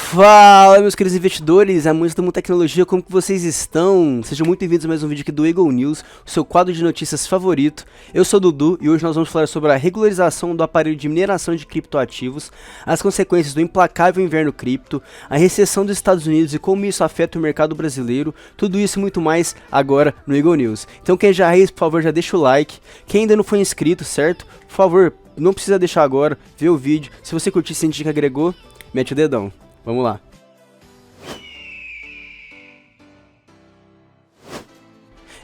Fala, meus queridos investidores, amantes do mundo tecnologia, como que vocês estão? Sejam muito bem-vindos a mais um vídeo aqui do Eagle News, o seu quadro de notícias favorito. Eu sou o Dudu e hoje nós vamos falar sobre a regularização do aparelho de mineração de criptoativos, as consequências do implacável inverno cripto, a recessão dos Estados Unidos e como isso afeta o mercado brasileiro, tudo isso e muito mais agora no Eagle News. Então quem já é, por favor, já deixa o like, quem ainda não foi inscrito, certo? Por favor, não precisa deixar agora, vê o vídeo, se você curtir e sentir que agregou, mete o dedão. Vamos lá.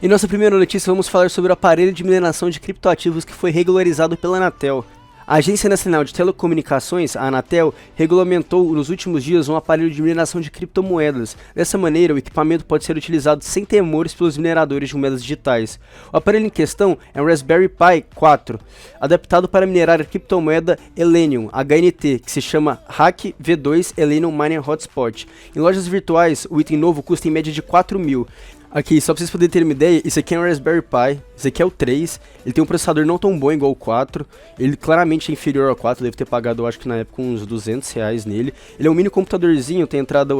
Em nossa primeira notícia, vamos falar sobre o aparelho de mineração de criptoativos que foi regularizado pela Anatel. A Agência Nacional de Telecomunicações, a Anatel, regulamentou nos últimos dias um aparelho de mineração de criptomoedas. Dessa maneira, o equipamento pode ser utilizado sem temores pelos mineradores de moedas digitais. O aparelho em questão é um Raspberry Pi 4, adaptado para minerar a criptomoeda Elenium, HNT, que se chama Hack V2 Elenium Miner Hotspot. Em lojas virtuais, o item novo custa em média de 4.000. Aqui, só pra vocês poderem ter uma ideia, isso aqui é um Raspberry Pi, esse aqui é o 3, ele tem um processador não tão bom igual o 4, ele claramente é inferior ao 4, deve ter pagado, eu acho que na época, uns R$200 nele. Ele é um mini computadorzinho, tem entrada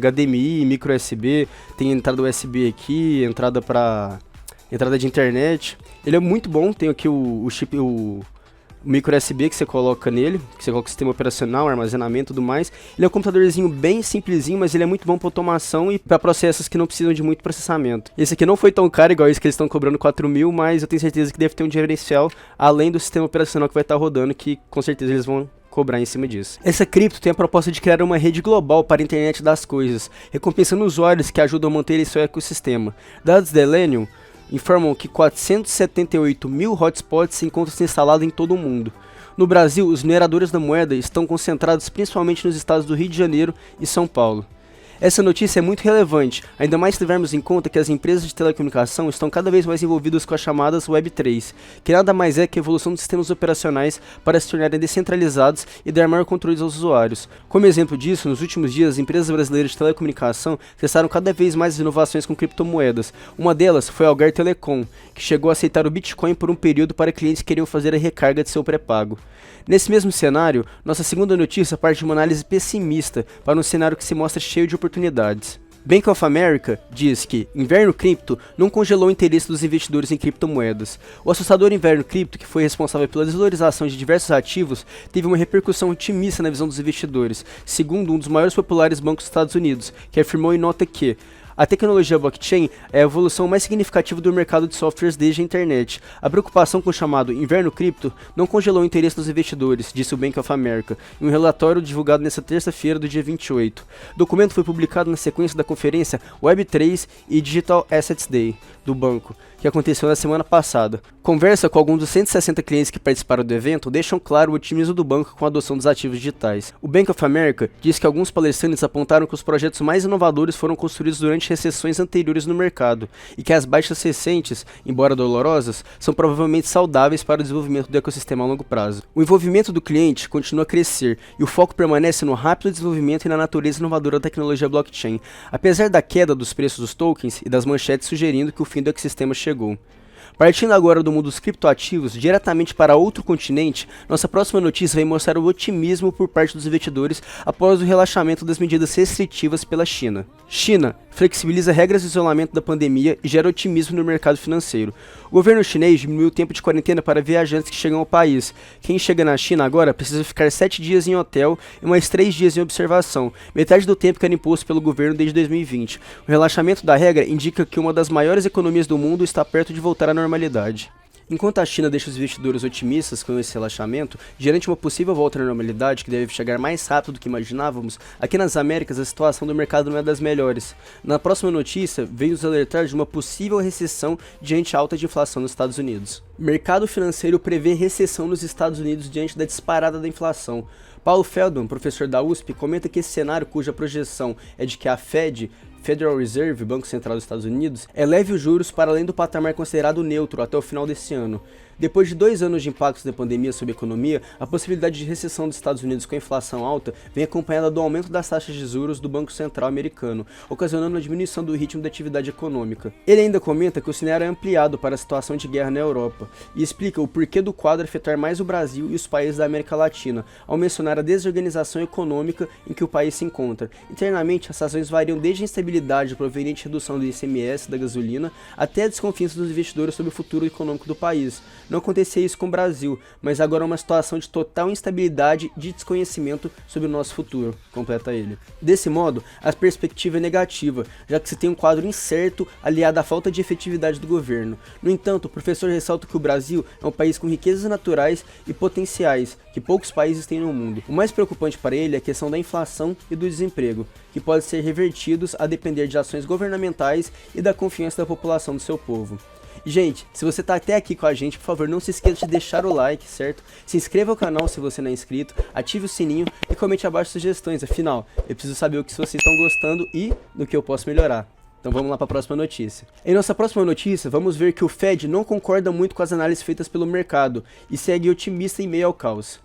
HDMI, micro USB, tem entrada USB aqui, entrada de internet. Ele é muito bom, tem aqui o chip, o micro USB que você coloca nele, que você coloca o sistema operacional, armazenamento e tudo mais. Ele é um computadorzinho bem simplesinho, mas ele é muito bom para automação e para processos que não precisam de muito processamento. Esse aqui não foi tão caro igual esse que eles estão cobrando 4.000, mas eu tenho certeza que deve ter um diferencial além do sistema operacional que vai estar rodando, que com certeza eles vão cobrar em cima disso. Essa cripto tem a proposta de criar uma rede global para a internet das coisas, recompensando usuários que ajudam a manter seu ecossistema. Dados da Elenium informam que 478 mil hotspots se encontram instalados em todo o mundo. No Brasil, os mineradores da moeda estão concentrados principalmente nos estados do Rio de Janeiro e São Paulo. Essa notícia é muito relevante, ainda mais se tivermos em conta que as empresas de telecomunicação estão cada vez mais envolvidas com as chamadas Web3, que nada mais é que a evolução dos sistemas operacionais para se tornarem descentralizados e dar maior controle aos usuários. Como exemplo disso, nos últimos dias, as empresas brasileiras de telecomunicação testaram cada vez mais inovações com criptomoedas. Uma delas foi a Algar Telecom, que chegou a aceitar o Bitcoin por um período para clientes que queriam fazer a recarga de seu pré-pago. Nesse mesmo cenário, nossa segunda notícia parte de uma análise pessimista para um cenário que se mostra cheio de oportunidades. Bank of America diz que inverno cripto não congelou o interesse dos investidores em criptomoedas. O assustador inverno cripto, que foi responsável pela desvalorização de diversos ativos, teve uma repercussão otimista na visão dos investidores, segundo um dos maiores populares bancos dos Estados Unidos, que afirmou em nota que a tecnologia blockchain é a evolução mais significativa do mercado de softwares desde a internet. A preocupação com o chamado inverno cripto não congelou o interesse dos investidores, disse o Bank of America, em um relatório divulgado nesta terça-feira do dia 28. O documento foi publicado na sequência da conferência Web3 e Digital Assets Day do banco, que aconteceu na semana passada. Conversa com alguns dos 160 clientes que participaram do evento deixam claro o otimismo do banco com a adoção dos ativos digitais. O Bank of America diz que alguns palestrantes apontaram que os projetos mais inovadores foram construídos durante recessões anteriores no mercado, e que as baixas recentes, embora dolorosas, são provavelmente saudáveis para o desenvolvimento do ecossistema a longo prazo. O envolvimento do cliente continua a crescer, e o foco permanece no rápido desenvolvimento e na natureza inovadora da tecnologia blockchain, apesar da queda dos preços dos tokens e das manchetes sugerindo que o fim do ecossistema chegou. Partindo agora do mundo dos criptoativos, diretamente para outro continente, nossa próxima notícia vai mostrar o otimismo por parte dos investidores após o relaxamento das medidas restritivas pela China. China flexibiliza regras de isolamento da pandemia e gera otimismo no mercado financeiro. O governo chinês diminuiu o tempo de quarentena para viajantes que chegam ao país. Quem chega na China agora precisa ficar 7 dias em hotel e mais 3 dias em observação, metade do tempo que era imposto pelo governo desde 2020. O relaxamento da regra indica que uma das maiores economias do mundo está perto de voltar à normalidade. Enquanto a China deixa os investidores otimistas com esse relaxamento, diante uma possível volta à normalidade que deve chegar mais rápido do que imaginávamos, aqui nas Américas a situação do mercado não é das melhores. Na próxima notícia, vem nos alertar de uma possível recessão diante a alta de inflação nos Estados Unidos. Mercado financeiro prevê recessão nos Estados Unidos diante da disparada da inflação. Paulo Feldman, professor da USP, comenta que esse cenário, cuja projeção é de que a Federal Reserve, Banco Central dos Estados Unidos, eleve os juros para além do patamar considerado neutro até o final desse ano. Depois de 2 anos de impactos da pandemia sobre a economia, a possibilidade de recessão dos Estados Unidos com a inflação alta vem acompanhada do aumento das taxas de juros do Banco Central americano, ocasionando a diminuição do ritmo da atividade econômica. Ele ainda comenta que o cenário é ampliado para a situação de guerra na Europa e explica o porquê do quadro afetar mais o Brasil e os países da América Latina, ao mencionar a desorganização econômica em que o país se encontra. Internamente, as razões variam desde a instabilidade proveniente de redução do ICMS da gasolina até a desconfiança dos investidores sobre o futuro econômico do país. Não acontecia isso com o Brasil, mas agora é uma situação de total instabilidade e de desconhecimento sobre o nosso futuro, completa ele. Desse modo, a perspectiva é negativa, já que se tem um quadro incerto aliado à falta de efetividade do governo. No entanto, o professor ressalta que o Brasil é um país com riquezas naturais e potenciais que poucos países têm no mundo. O mais preocupante para ele é a questão da inflação e do desemprego, que podem ser revertidos a depender de ações governamentais e da confiança da população do seu povo. Gente, se você tá até aqui com a gente, por favor, não se esqueça de deixar o like, certo? Se inscreva ao canal se você não é inscrito, ative o sininho e comente abaixo sugestões, afinal, eu preciso saber o que vocês estão gostando e no que eu posso melhorar. Então vamos lá para a próxima notícia. Em nossa próxima notícia, vamos ver que o Fed não concorda muito com as análises feitas pelo mercado e segue otimista em meio ao caos.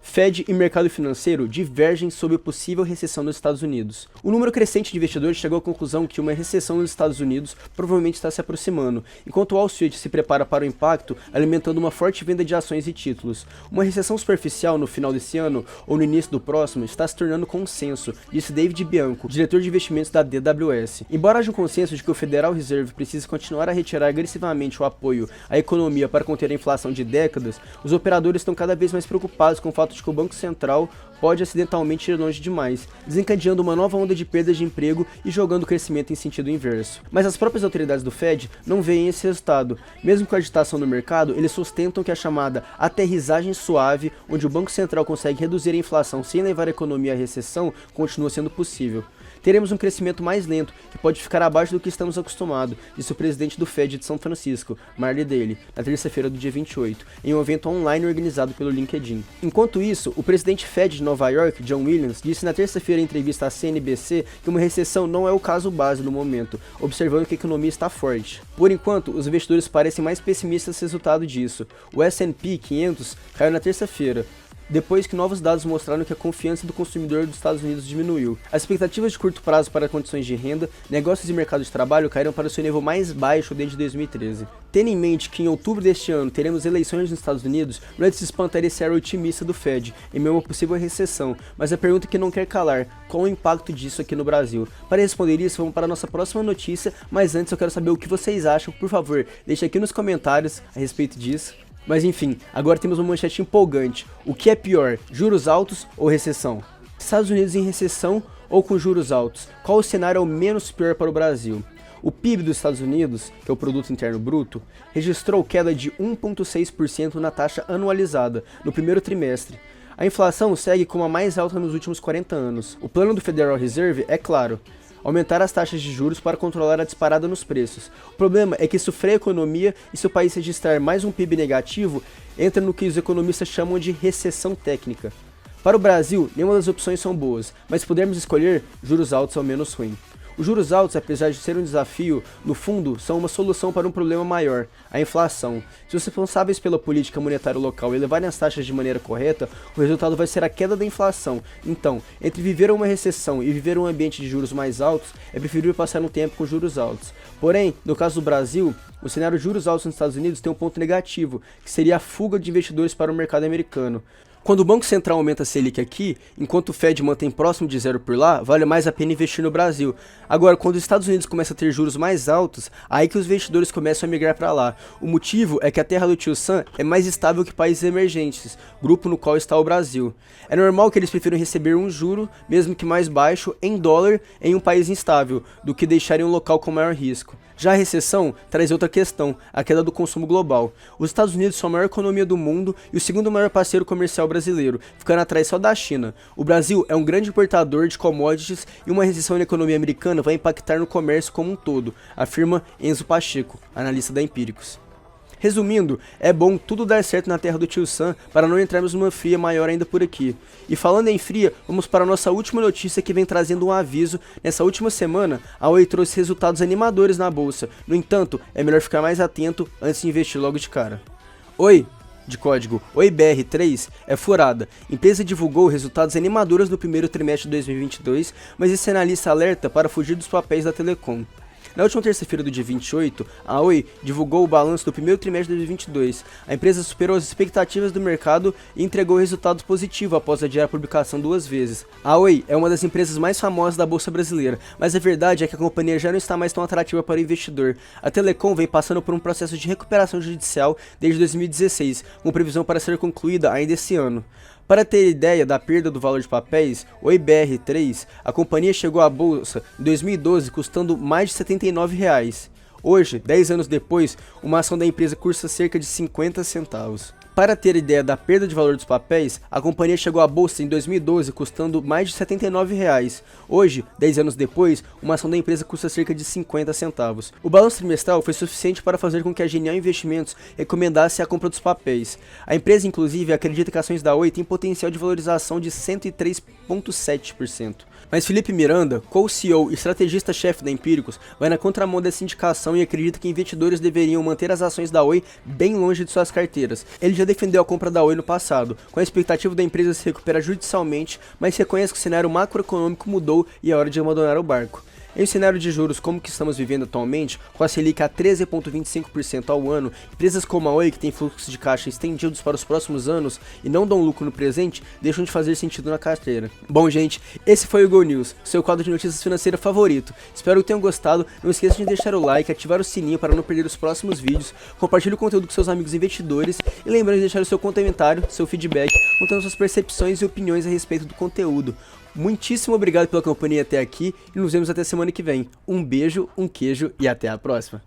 Fed e mercado financeiro divergem sobre possível recessão nos Estados Unidos. O número crescente de investidores chegou à conclusão que uma recessão nos Estados Unidos provavelmente está se aproximando, enquanto Wall Street se prepara para o impacto, alimentando uma forte venda de ações e títulos. Uma recessão superficial no final desse ano ou no início do próximo está se tornando consenso, disse David Bianco, diretor de investimentos da DWS. Embora haja um consenso de que o Federal Reserve precisa continuar a retirar agressivamente o apoio à economia para conter a inflação de décadas, os operadores estão cada vez mais preocupados com o fato de que o Banco Central pode acidentalmente ir longe demais, desencadeando uma nova onda de perdas de emprego e jogando o crescimento em sentido inverso. Mas as próprias autoridades do Fed não veem esse resultado. Mesmo com a agitação no mercado, eles sustentam que a chamada aterrissagem suave, onde o Banco Central consegue reduzir a inflação sem levar a economia à recessão, continua sendo possível. Teremos um crescimento mais lento, que pode ficar abaixo do que estamos acostumados, disse o presidente do Fed de São Francisco, Marley Daly, na terça-feira do dia 28, em um evento online organizado pelo LinkedIn. Enquanto isso, o presidente Fed de Nova York, John Williams, disse na terça-feira em entrevista à CNBC que uma recessão não é o caso base no momento, observando que a economia está forte. Por enquanto, os investidores parecem mais pessimistas resultado disso. O S&P 500 caiu na terça-feira, depois que novos dados mostraram que a confiança do consumidor dos Estados Unidos diminuiu. As expectativas de curto prazo para condições de renda, negócios e mercado de trabalho caíram para o seu nível mais baixo desde 2013. Tendo em mente que em outubro deste ano teremos eleições nos Estados Unidos, não é de se espantar esse ar otimista do Fed, em meio a uma possível recessão, mas a pergunta que não quer calar, qual o impacto disso aqui no Brasil? Para responder isso, vamos para a nossa próxima notícia, mas antes eu quero saber o que vocês acham, por favor, deixe aqui nos comentários a respeito disso. Mas enfim, agora temos uma manchete empolgante. O que é pior, juros altos ou recessão? Estados Unidos em recessão ou com juros altos? Qual o cenário é o menos pior para o Brasil? O PIB dos Estados Unidos, que é o Produto Interno Bruto, registrou queda de 1,6% na taxa anualizada no primeiro trimestre. A inflação segue como a mais alta nos últimos 40 anos. O plano do Federal Reserve é claro: aumentar as taxas de juros para controlar a disparada nos preços. O problema é que isso freia a economia e se o país registrar mais um PIB negativo, entra no que os economistas chamam de recessão técnica. Para o Brasil, nenhuma das opções são boas, mas se pudermos escolher, juros altos é o menos ruim. Os juros altos, apesar de ser um desafio, no fundo, são uma solução para um problema maior, a inflação. Se os responsáveis pela política monetária local elevarem as taxas de maneira correta, o resultado vai ser a queda da inflação. Então, entre viver uma recessão e viver um ambiente de juros mais altos, é preferível passar um tempo com juros altos. Porém, no caso do Brasil, o cenário de juros altos nos Estados Unidos tem um ponto negativo, que seria a fuga de investidores para o mercado americano. Quando o Banco Central aumenta a Selic aqui, enquanto o Fed mantém próximo de zero por lá, vale mais a pena investir no Brasil. Agora, quando os Estados Unidos começam a ter juros mais altos, aí que os investidores começam a migrar para lá. O motivo é que a terra do tio Sam é mais estável que países emergentes, grupo no qual está o Brasil. É normal que eles prefiram receber um juro, mesmo que mais baixo, em dólar em um país instável, do que deixarem um local com maior risco. Já a recessão traz outra questão, a queda do consumo global. Os Estados Unidos são a maior economia do mundo e o segundo maior parceiro comercial brasileiro, ficando atrás só da China. O Brasil é um grande importador de commodities e uma recessão na economia americana vai impactar no comércio como um todo, afirma Enzo Pacheco, analista da Empíricos. Resumindo, é bom tudo dar certo na terra do tio Sam para não entrarmos numa fria maior ainda por aqui. E falando em fria, vamos para a nossa última notícia que vem trazendo um aviso. Nessa última semana, a Oi trouxe resultados animadores na bolsa. No entanto, é melhor ficar mais atento antes de investir logo de cara. Oi, de código OIBR3, é furada. Empresa divulgou resultados animadores do primeiro trimestre de 2022, mas esse analista alerta para fugir dos papéis da Telecom. Na última terça-feira do dia 28, a Oi divulgou o balanço do primeiro trimestre de 2022. A empresa superou as expectativas do mercado e entregou resultados positivos após adiar a publicação 2 vezes. A Oi é uma das empresas mais famosas da bolsa brasileira, mas a verdade é que a companhia já não está mais tão atrativa para o investidor. A Telecom vem passando por um processo de recuperação judicial desde 2016, com previsão para ser concluída ainda esse ano. Para ter ideia da perda do valor de papéis, o IBR3, a companhia chegou à bolsa em 2012 custando mais de R$ 79. Hoje, 10 anos depois, uma ação da empresa custa cerca de 50 centavos. Para ter ideia da perda de valor dos papéis, a companhia chegou à bolsa em 2012 custando mais de R$ 79. Hoje, 10 anos depois, uma ação da empresa custa cerca de 50 centavos. O balanço trimestral foi suficiente para fazer com que a Genial Investimentos recomendasse a compra dos papéis. A empresa, inclusive, acredita que ações da Oi têm potencial de valorização de 103,7%. Mas Felipe Miranda, co-CEO e estrategista-chefe da Empíricos, vai na contramão dessa indicação e acredita que investidores deveriam manter as ações da Oi bem longe de suas carteiras. Ele já defendeu a compra da Oi no passado, com a expectativa da empresa se recuperar judicialmente, mas reconhece que o cenário macroeconômico mudou e é hora de abandonar o barco. Em um cenário de juros como o que estamos vivendo atualmente, com a Selic a 13,25% ao ano, empresas como a Oi, que têm fluxos de caixa estendidos para os próximos anos e não dão lucro no presente, deixam de fazer sentido na carteira. Bom, gente, esse foi o Go News, seu quadro de notícias financeiras favorito. Espero que tenham gostado, não esqueça de deixar o like, ativar o sininho para não perder os próximos vídeos, compartilhe o conteúdo com seus amigos investidores e lembrando de deixar o seu comentário, seu feedback, contando suas percepções e opiniões a respeito do conteúdo. Muitíssimo obrigado pela companhia até aqui e nos vemos até semana que vem. Um beijo, um queijo e até a próxima.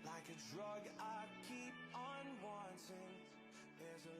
Like a drug I keep on wanting. There's a